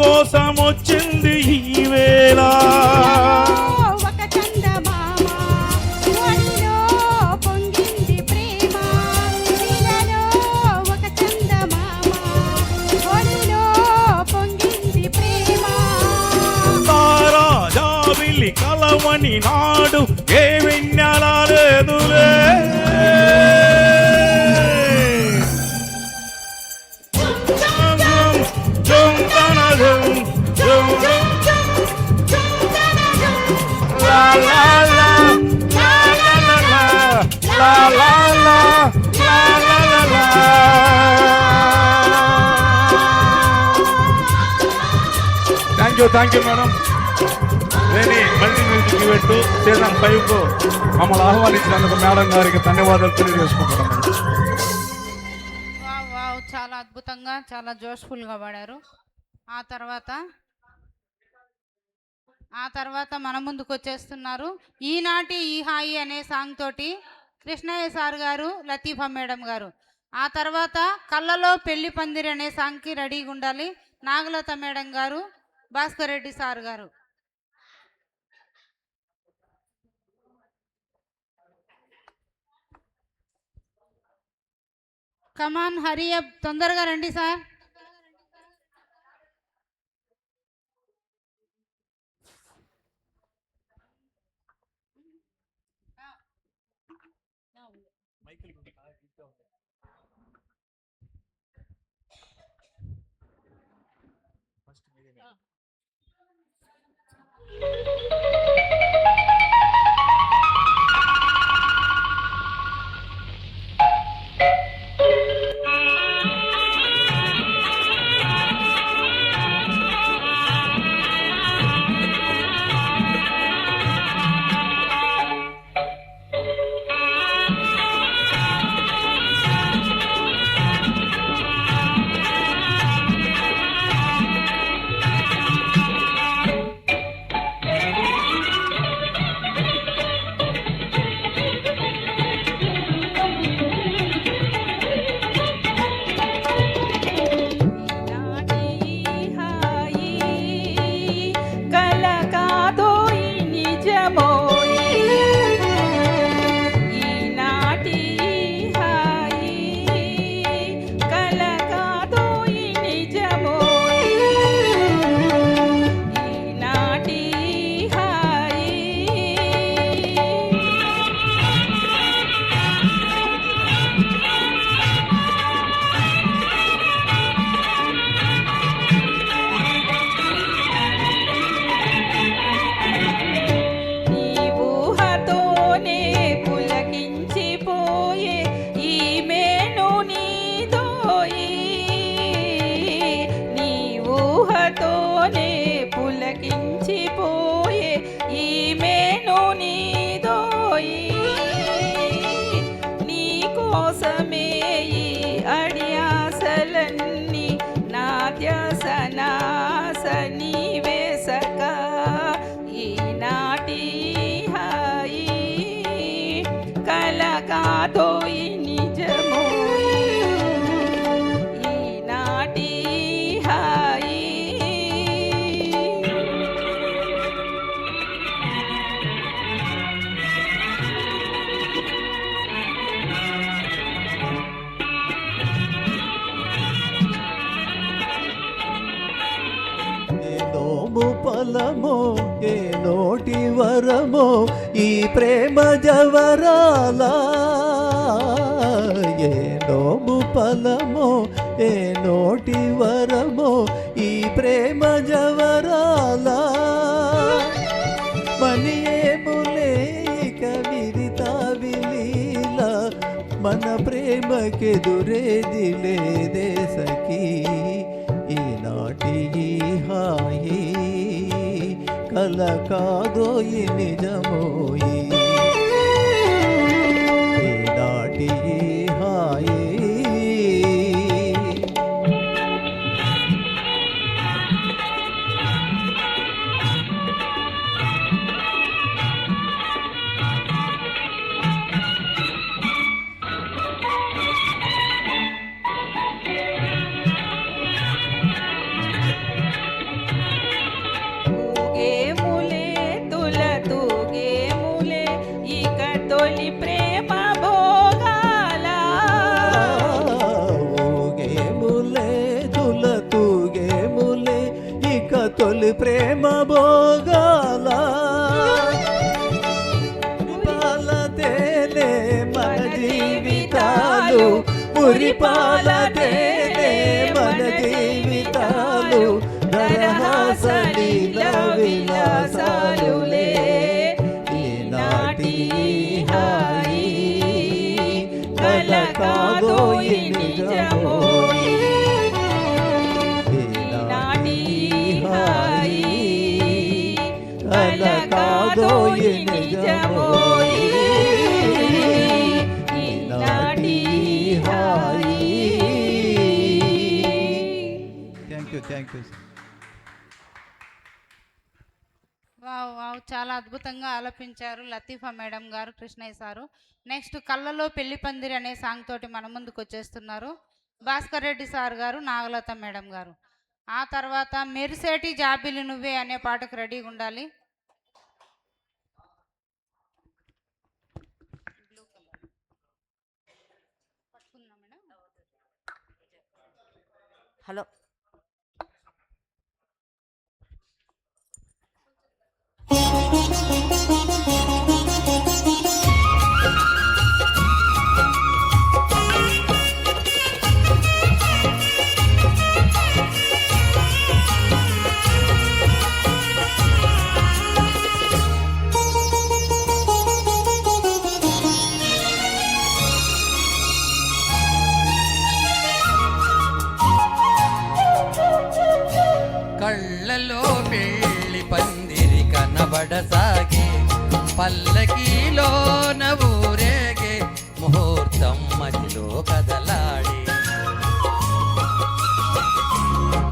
కోసమొచ్చింది ఈ వేళ ఒక చందమామ ఒడిలో పొంగింది ప్రేమ నీలలో ఒక చందమామ ఒడిలో పొంగింది ప్రేమ తారా జాబిలి కలవని నాడు ఏ విజ్ఞాన లేదులే thank you madam. Veni multi music event season 5కు మమ్మల్ని ఆహ్వానించినందుకు మేడం గారికి ధన్యవాదాలు తెలియజేసుకుంటున్నాం. వావ్ చాలా అద్భుతంగా చాలా జోష్ఫుల్గా పాడారు. ఆ తర్వాత మన ముందుకు వచ్చేస్తున్నారు ఈనాటి ఈ హాయి అనే సాంగ్ తోటి కృష్ణయ్య సార్ గారు, లతీఫా మేడం గారు. ఆ తర్వాత కళ్ళలో పెళ్లి పందిరి అనే సాంగ్కి రెడీగా ఉండాలి నాగలత మేడం గారు, భాస్కర్ రెడ్డి సార్ గారు. కమాన్ హరియప్, తొందరగా రండి సార్. ఫలమో ఏ నోటి వరమో ఈ ప్రేమ జవరాల ఏ నోము ఫలమో ఏ నోటి వరమో ఈ ప్రేమ జవరాల మనియేములే కవిరితా విలీల మన ప్రేమకెదురేది లేదే సఖీ ఈనాటి ఈ హాయి కల కాదోయి నిజమోయి ఈనాటి ఈ హాయి తొలి ప్రేమ భోగాల పాల తేలే మన జీవితాలు మురిపాల తేలే మన జీవితాలు దరహాస లీల విలాసాలులే ఈనాటి హాయి కల కాదోయి నిజమోయి ఈనాటి హాయి కల కాదోయి నిజమోయి ఈనాటి హాయి. థ్యాంక్ యూ వావ్ వావ్, చాలా అద్భుతంగా ఆలపించారు లతీఫా మేడం గారు, కృష్ణయ్య సారు. నెక్స్ట్ కళ్ళలో పెళ్లి పందిరి అనే సాంగ్ తోటి మన ముందుకు వచ్చేస్తున్నారు భాస్కర్ రెడ్డి సార్ గారు, నాగలత మేడం గారు. ఆ తర్వాత మెరిసేటి జాబిలి నువ్వే అనే పాటకు రెడీగా ఉండాలి. హలో కళ్ళలో పెళ్లి పందిరి కనబడసాగే పల్లకీలో ఊరేగే ముహూర్తం మదిలో కదలాడే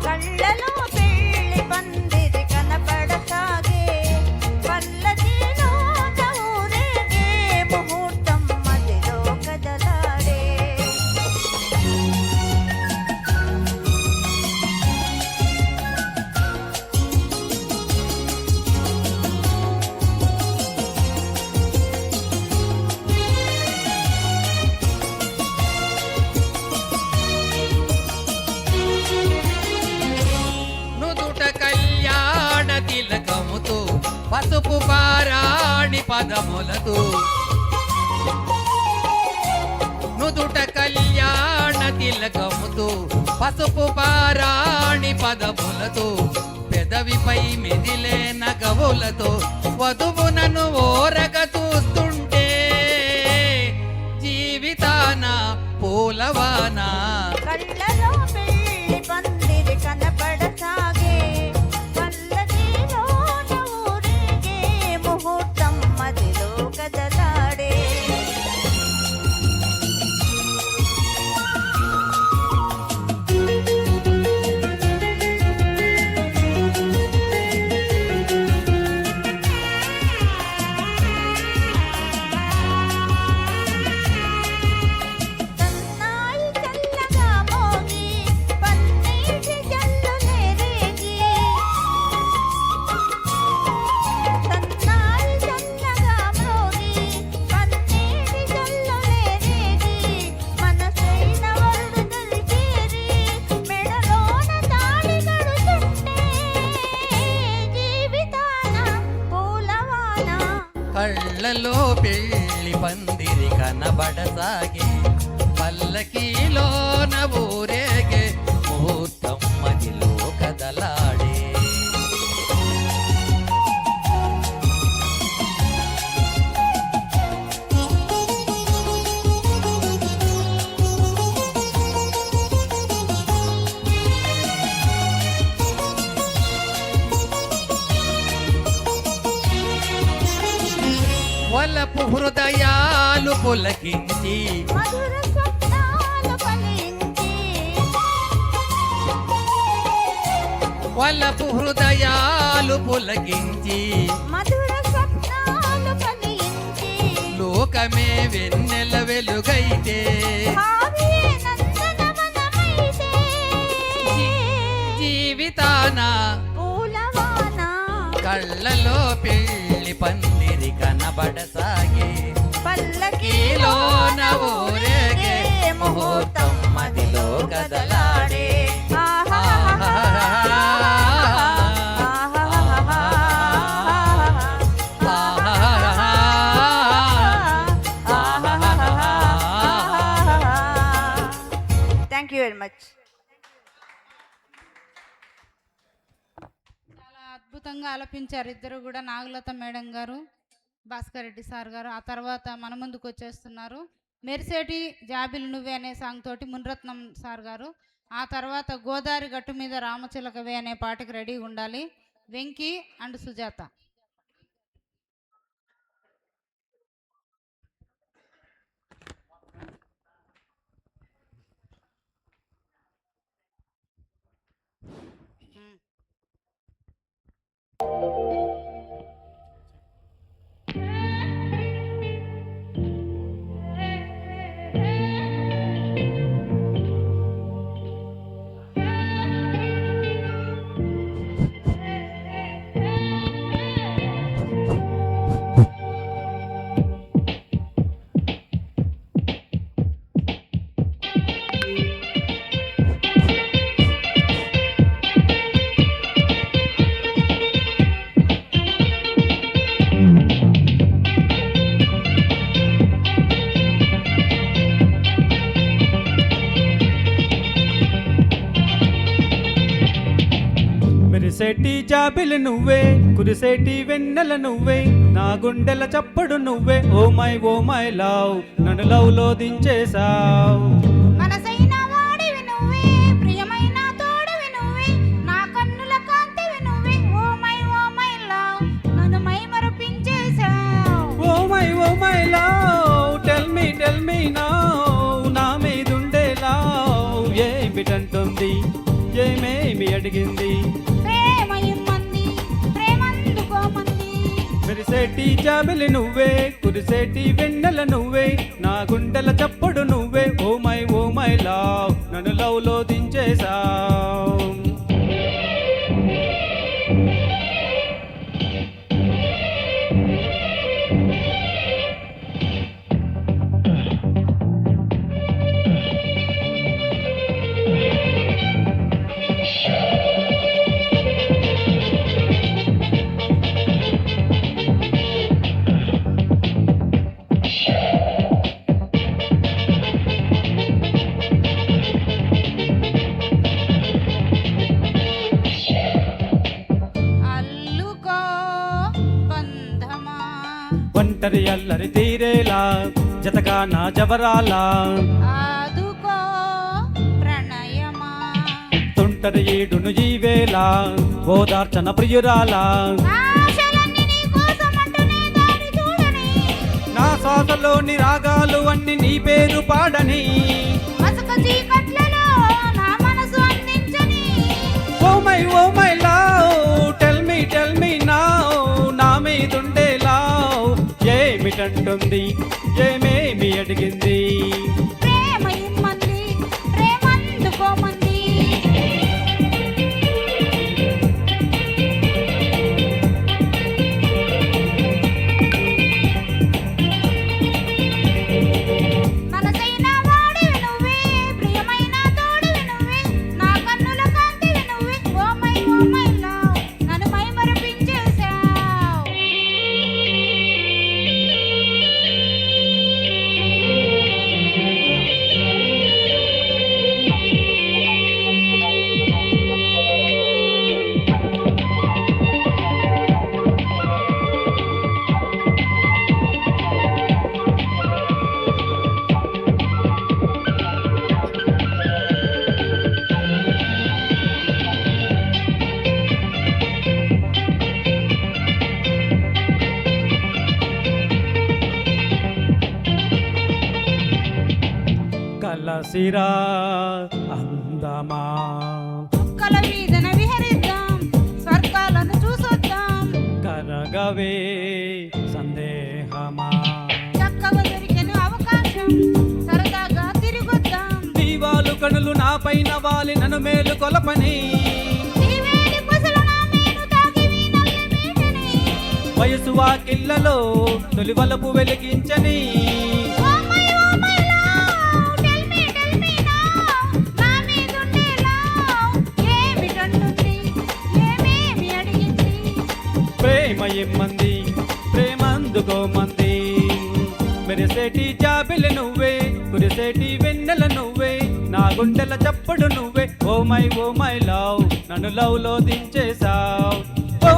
కళ్ళలో పెళ్లి పందిరి కనపడసాగే పల్లకీలో ఊరేగే ముహూర్తం మదిలో కదలాడే నుదుట కళ్యాణ తిలకముతో పసుపు పారాణి పదములతో నుదుట కళ్యాణ తిలకముతో పసుపు పారాణి పదములతో పెదవిపై మెదిలే నగవులతో వధువునను ఓరగ చూస్తుంటే జీవితాన పూలవానా కళ్ళలో పెళ్లి పందిరి కనపడసాగే పల్లకీలో ఊరేగే ముహూర్తం మదిలో కదలాడే సన్నాయి చల్లగా మోగి పన్నీటి జల్లులే రేగి సన్నాయి చల్లగా మోగి పన్నీటి జల్లులే రేగి మనసైన వరుడు దరిచేరి మెడలోన తాళి కడుతుంటే జీవితాన పూలవాన కళ్ళలో పెళ్లి పందిరి కనబడసాగే పల్లకీలోన ఊరేగే ముహూర్తం మదిలో కదలాడే వలపు హృదయాలు పులకించి మధుర స్వప్నాలు ఫలించి వలపు హృదయాలు పులకించి మధుర స్వప్నాలు ఫలించి లోకమే వెన్నెల వెలుగైతే భావియే నందనవనమైతే జీవితాన పూలవాన కళ్ళలో పెళ్లి పందిరి కనబడసాగే పల్లకీలోన ఊరేగే ముహూర్తం మదిలో కదలాడే ఆహా వెరీ మచ్. చాలా అద్భుతంగా ఆలపించారు ఇద్దరు కూడా, నాగలత మేడం గారు, భాస్కర్ రెడ్డి సార్ గారు. ఆ తర్వాత మన ముందుకు వచ్చేస్తున్నారు మెరిసేటి జాబిలు నువ్వే అనే సాంగ్ తోటి మునిరత్నం సార్ గారు. ఆ తర్వాత గోదావరి గట్టు మీద రామచిలకవే అనే పాటకి రెడీగా ఉండాలి వెంకీ అండ్ సుజాత. మెరిసేటి జాబిలి నువ్వే, కురిసేటి వెన్నెల నువ్వే, నా గుండెల చప్పుడు నువ్వే, ఓ మై లవ్, నన్ను లవ్ లో దించేశావు. మనసైన వాడివి నువ్వే, ప్రియమైన తోడివి నువ్వే, నా కన్నుల కాంతివి నువ్వే, ఓ మై లవ్, నన్ను మై మరపించేశావు. Oh my love, tell me now, నా మీదుండే లవ్ ఏమిటంటుంది, ఏమేమి అడిగింది, ప్రేమ ఇమ్మంది, ప్రేమందుకోమంది. మెరిసేటి జాబిలి నువ్వే, కురిసేటి వెన్నెల నువ్వే, నా గుండెల చప్పుడు నువ్వే, ఓ మై లవ్, నన్ను లవ్ లో దించేశావు. అల్లుకో బంధమా, ఒంటరి అల్లరి తీరేలా, జతగా నా జవరాలా, ఆదుకో ప్రణయమా, తుంటరి ఈడును జీవేలా, ఓదార్చన ప్రియురాలా, ఆశలన్నీ నీ కోసమంటూనే దారి చూడని, నా శ్వాసలోని రాగాలు అన్ని నీ పేరు పాడని, మసక చీకట్లలో నా మనసు అందించని. Oh my love, tell me now, నా మీదుండే లవ్ ఏమిటంటుంది, ఏమేమి అడిగింది, ప్రేమ ఇమ్మంది, ప్రేమందుకోమంది. మనసైన వాడివి నువ్వే, ప్రియమైన తోడివి నువ్వే, నా కన్నుల కాంతివి నువ్వే, ఓ మై లవ్, నన్ను మై మరపించేశావు. కలసిరా అందమా, చుక్కల వీధన విహరిద్దాం, స్వర్గాలను చూసొద్దాం. కరగవే సందేహమా, చక్కగా దొరికిన అవకాశం, సరదాగా తిరిగొద్దాం. దీవాలు కనులు నా పైన వాలి నన్ను మేలు కొలపని, నీవేలి పొసలు నా మేను తాకివి నల్లి మీటని. వయసు వాకిళ్ళలో తొలి వలపు వెలిగించని, oh my love, tell me now, నా మీదుండే లవ్ ఏమిటంటుంది, ఏమేమి అడిగింది, ప్రేమ ఇమ్మంది, ప్రేమందుకోమంది. మెరిసేటి జాబిలి నువ్వే, కురిసేటి వెన్నెల నువ్వే, నా గుండెల చప్పుడు నువ్వే ఓ మై లవ్ నన్ను లవ్ లో దించేసావ్ oh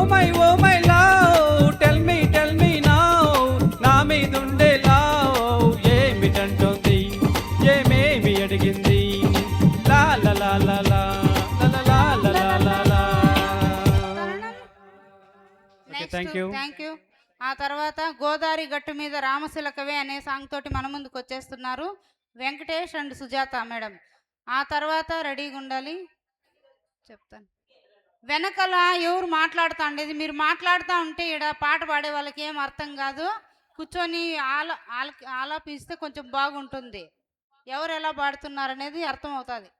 my love tell me now నా మీదుండే లవ్ ఏమిటంటుంది ఏమేమి అడిగింది లా లా లా లా లా లా లా లా లా లా లా. thank you. Thank you. ఆ తర్వాత గోదావరి గట్టు మీద రామశిలకవే అనే సాంగ్ తోటి మన ముందుకు వచ్చేస్తున్నారు వెంకటేష్ అండ్ సుజాత మేడం. ఆ తర్వాత రెడీగా ఉండాలి చెప్తాను. వెనకల ఎవరు మాట్లాడుతూ ఉండేది మీరు మాట్లాడుతూ ఉంటే ఇక్కడ పాట పాడే వాళ్ళకి ఏం అర్థం కాదు. కూర్చొని ఆలాపిస్తే కొంచెం బాగుంటుంది. ఎవరు ఎలా పాడుతున్నారు అనేది అర్థం అవుతుంది.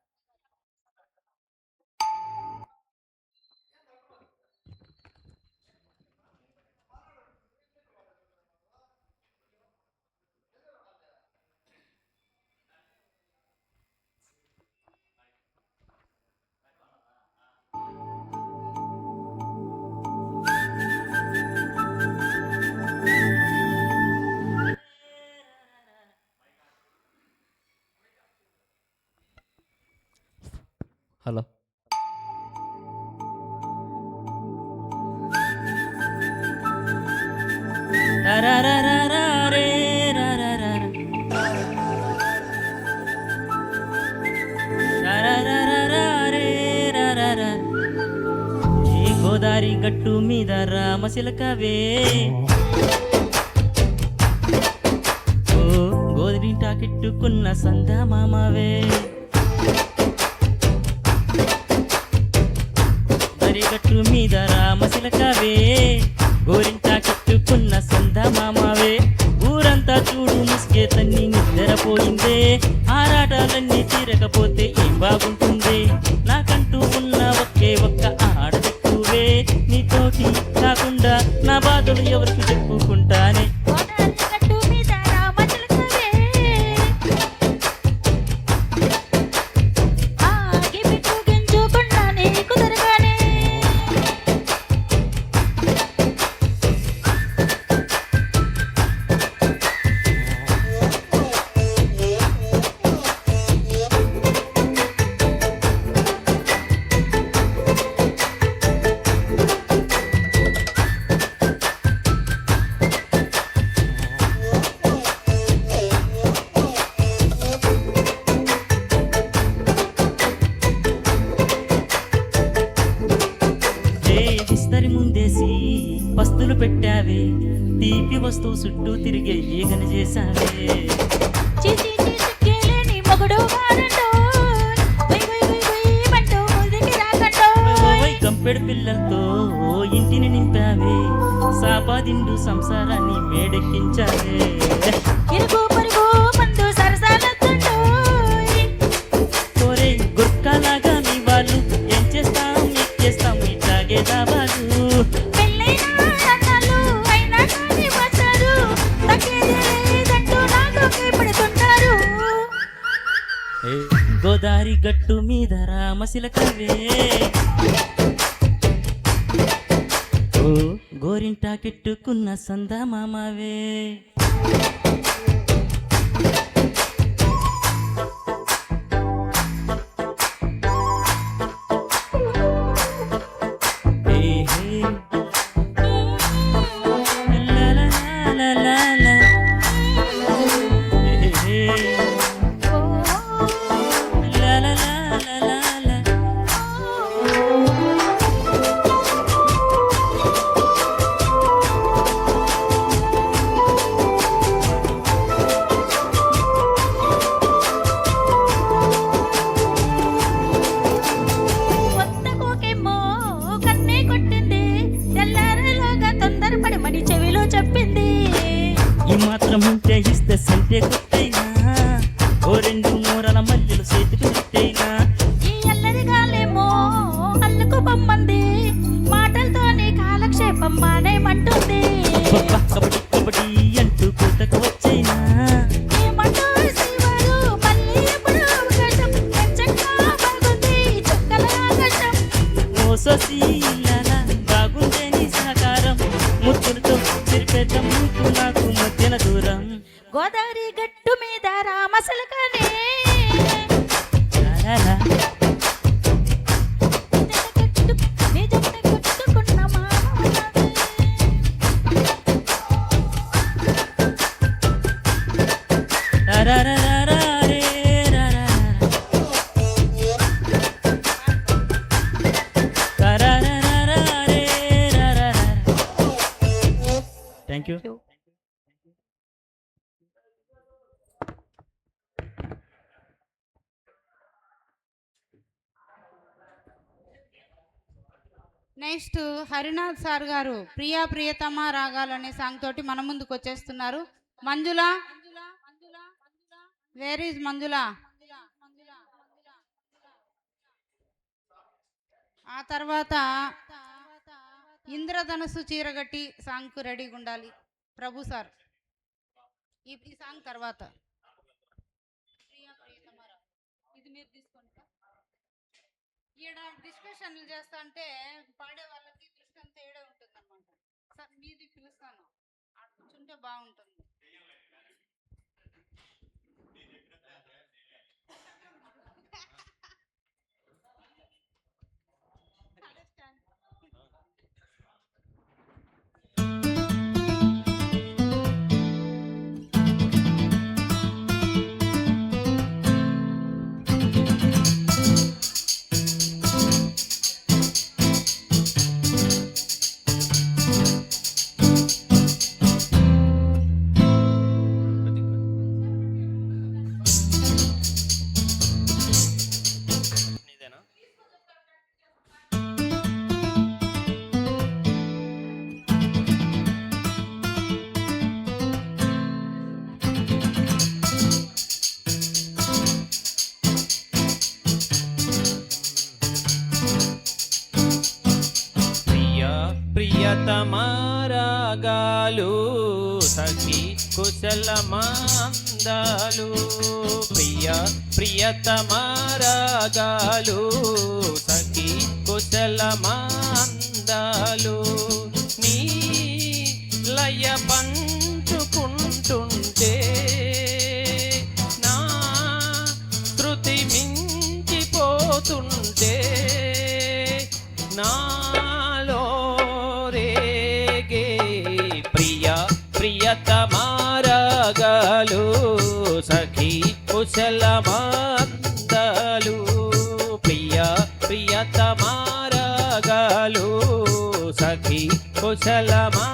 హలో ఏ గోదారి గట్టు మీద రామశిలకవే ఓ గోదారి టాకెట్టుకున్న సందమామవే గట్టు మీద రామశిలకవే గోరింటా చుట్టుకున్న సందమామవే ఊరంతా చూడు ముసుగే తన్ని నిద్రపోయిందే ఆరాటాలన్నీ తీరకపోతే ఏం బాగుంటుంది నాకంటూ ఉన్న ఒకే ఒక్క ఆడదిక్కువే నీతోటి కాకుండా నా బాధలు ఎవరికి చెప్పుకుంటానే పస్తులు పెట్టావే తీపి వస్తువు చుట్టూ తిరిగే ఈగన చేశావే కంపెడు పిల్లలతో ఇంటిని నింపావే సాపాదిండు సంసారాన్ని మేడెక్కించావే గుర్కాలాగా మీ వాళ్ళు ఏం చేస్తాం ఎక్కేస్తాం ఇట్లాగే దాబాలు గోదారి గట్టు మీద రామశిలకవే ఓ గోరింటా కెట్టుకున్న సందమామవే మాత్రం ఉంటే ఇస్తే సంటే కొట్టైనా ఓ రెండు మూరల మల్లెలు చేతికి పెట్టైనా ఈ అల్లరిగాలేమో అల్లుకు బొమ్మంది మాటలతోనే కాలక్షేపం మానేమంటుంది కబడ్డీ కబడ్డీ అంటూ కూతకు వచ్చైనా ఓ సోసీలాల బాగుందే నీ సహకారం ముద్దులతో చిరిపేద్దాం నీకు నాకు మధ్యన దూరం గోదావరి గట్టు మీద రామశిలకనే thank you next Harinath sir గారు ప్రియా ప్రియతమ రాగాలు అనే సాంగ్ తోటి మన ముందుకు వచ్చేస్తున్నారు. మంజుల, వేర్ ఈజ్ మంజుల? ఆ తర్వాత ఇంద్రధనస్సు చీరగట్టి సాంగ్కు రెడీగా ఉండాలి ప్రభు సార్. ఈ సాంగ్ తర్వాత ప్రియా ప్రియతమ ఇది మీరు తీసుకోండి. ఈడ డిస్కషన్లు చేస్తా అంటే పాడే వాళ్ళకి దృష్టి అంతా ఏడే ఉంటుంది అనమాట. సార్ మీది పిలుస్తాను, అటు కూర్చుంటే బాగుంటుంది. ప్రియతమారాగాలు సఖి కుశలమాందాలు. ప్రియతమారాగాలు సఖి కుశలమాందాలు. నీ లయ పంచుకుంటుంటే నా శృతి మించిపోతుంటే నాలో రేగే ప్రియతమారాగాలు సఖి కుశలమాందాలు. ప్రియతమారాగాలు సఖి కుశలమాందాలు.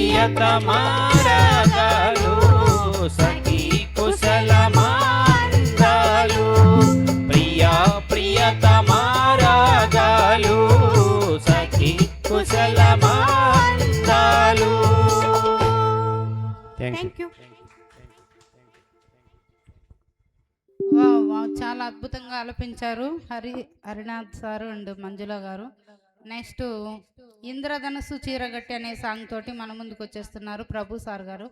ప్రియతమారాగాలు సఖీ కుశలమాందాలు ప్రియతమారాగాలు సఖీ కుశలమాందాలు. Thank you. చాలా అద్భుతంగా ఆలపించారు హరినాథ్ సారు అండ్ మంజుల గారు. నెక్స్ట్ ఇంద్రధనస్సు చీరగట్టి అనే సాంగ్ తోటి మన ముందుకు వచ్చేస్తున్నారు ప్రభు సార్ గారు.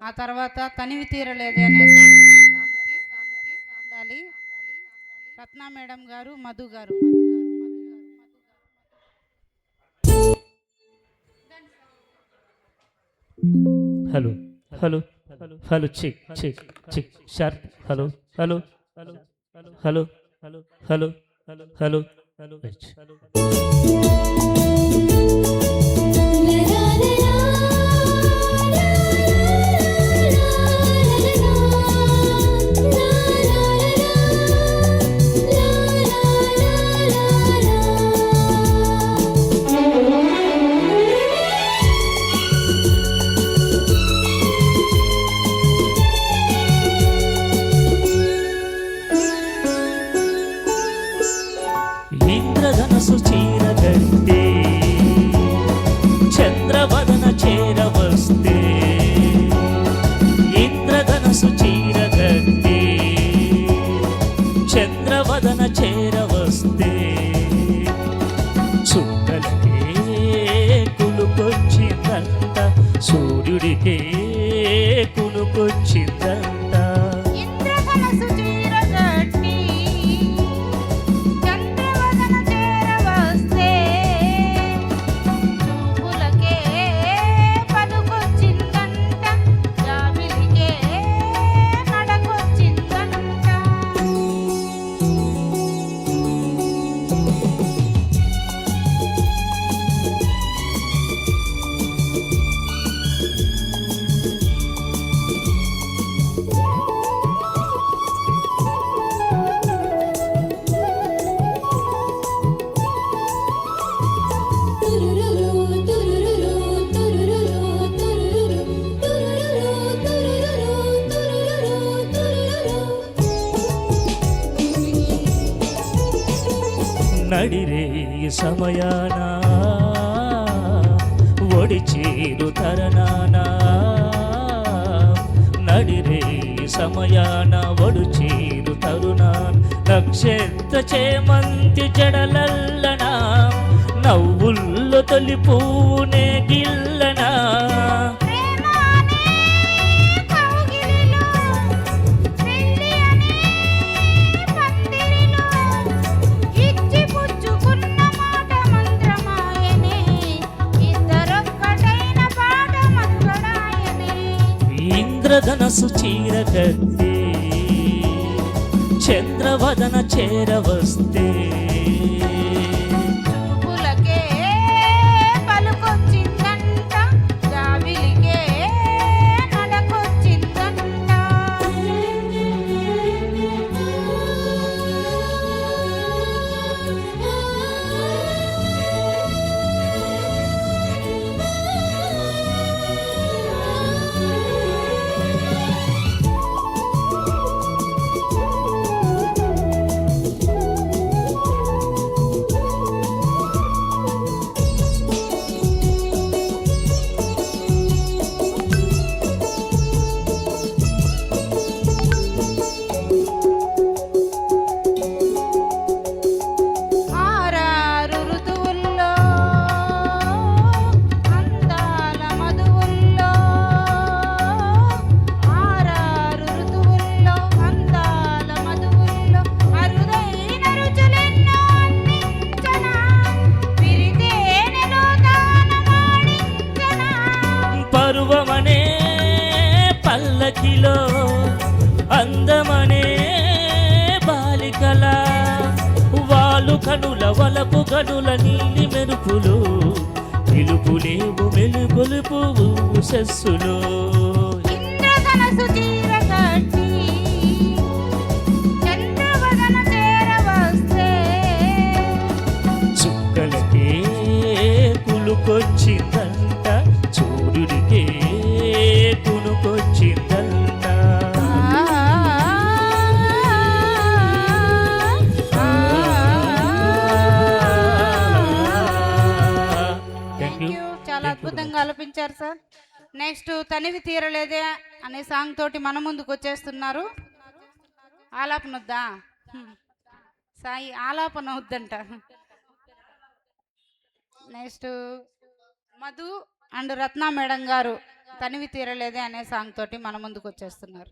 ఆ తర్వాత తనివి తీరలేదే అనే సాంగ్ రత్నా మేడం గారు, మధు గారు. Hello hello hello check check check sharp. Hello hello hello hello hello hello hello hello. ఇంద్రధనసు చీరగట్టే చంద్రవదన చేరవస్తే, ఇంద్రధనసు చీరగట్టే చంద్రవదన చేరవస్తే, చుక్కలకే కులుకొచ్చిందంట సూర్యుడికే కులుకొచ్చిందంట. ఇంద్రధనస్సు చీరగట్టి చంద్రవదన చేరవస్తే, చూపులకే పలుకొచ్చిందంట జాబిలికే నడకొచ్చిందంట. నడిరే సమయాన ఒడి చేరు తరణాన, నడిరే సమయాన ఒడు చేరు తరుణాన్, నక్షత్ర చేమంతి జడలల్లనా నవ్వుల్లో తొలి పువ్వునే గిల్లనా. ప్రేమానే కౌగిలిలో పెళ్ళి అనే పందిరిలో ఇచ్చి పుచ్చుకున్న మాట మంత్రమాయనే, ఇద్దరొక్కటైన పాట మక్కడాయనే. ఇంద్రధనసు చీరగట్టే చంద్రవదన చేరవస్తే, చూపులకే పలుకొచ్చిందంట జాబిలికే నడకొచ్చిందంట. ఆరారు ఋతువుల్లో అందాల మధువుల్లో, ఆరారు ఋతువుల్లో అందాల మధువుల్లో అరుదైన రుచులెన్నో అందించనా, విరితేనెలో దానమాడించనా. పరువమనే పల్లకిలో అందమనే బాలికల, వాలు కనుల వలపు కనుల నీలి మెరుపులు, పిలుపులేవు మెలుగొలుపు సెస్సులో. ఇంద్రధనస్సు చీరగట్టి చంద్రవదన చేరవస్తే, చుక్కలకే కులుకొచ్చిందంట సూర్యుడికే యూ, చాలా అద్భుతంగా ఆలపించారు సార్. నెక్స్ట్ తనివి తీరలేదే అనే సాంగ్ తోటి మన ముందుకు వచ్చేస్తున్నారు. ఆలాపన వద్దా సాయి, ఆలాపన వద్దంట. Next Madhu and Ratna madam గారు తనివి తీరలేదే అనే సాంగ్ తోటి మన ముందుకు వచ్చేస్తున్నారు.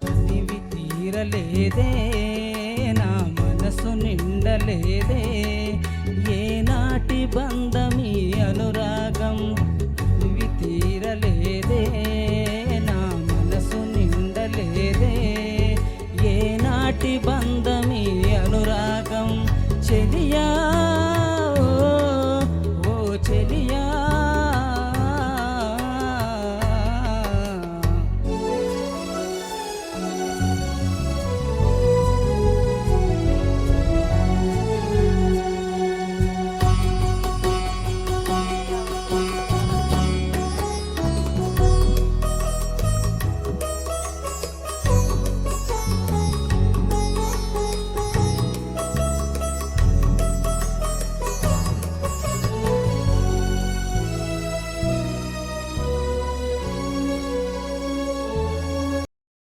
తనివి తీరలేదే నా మనసు నిండలేదే, ఏనాటి బంధమీ అనురాగం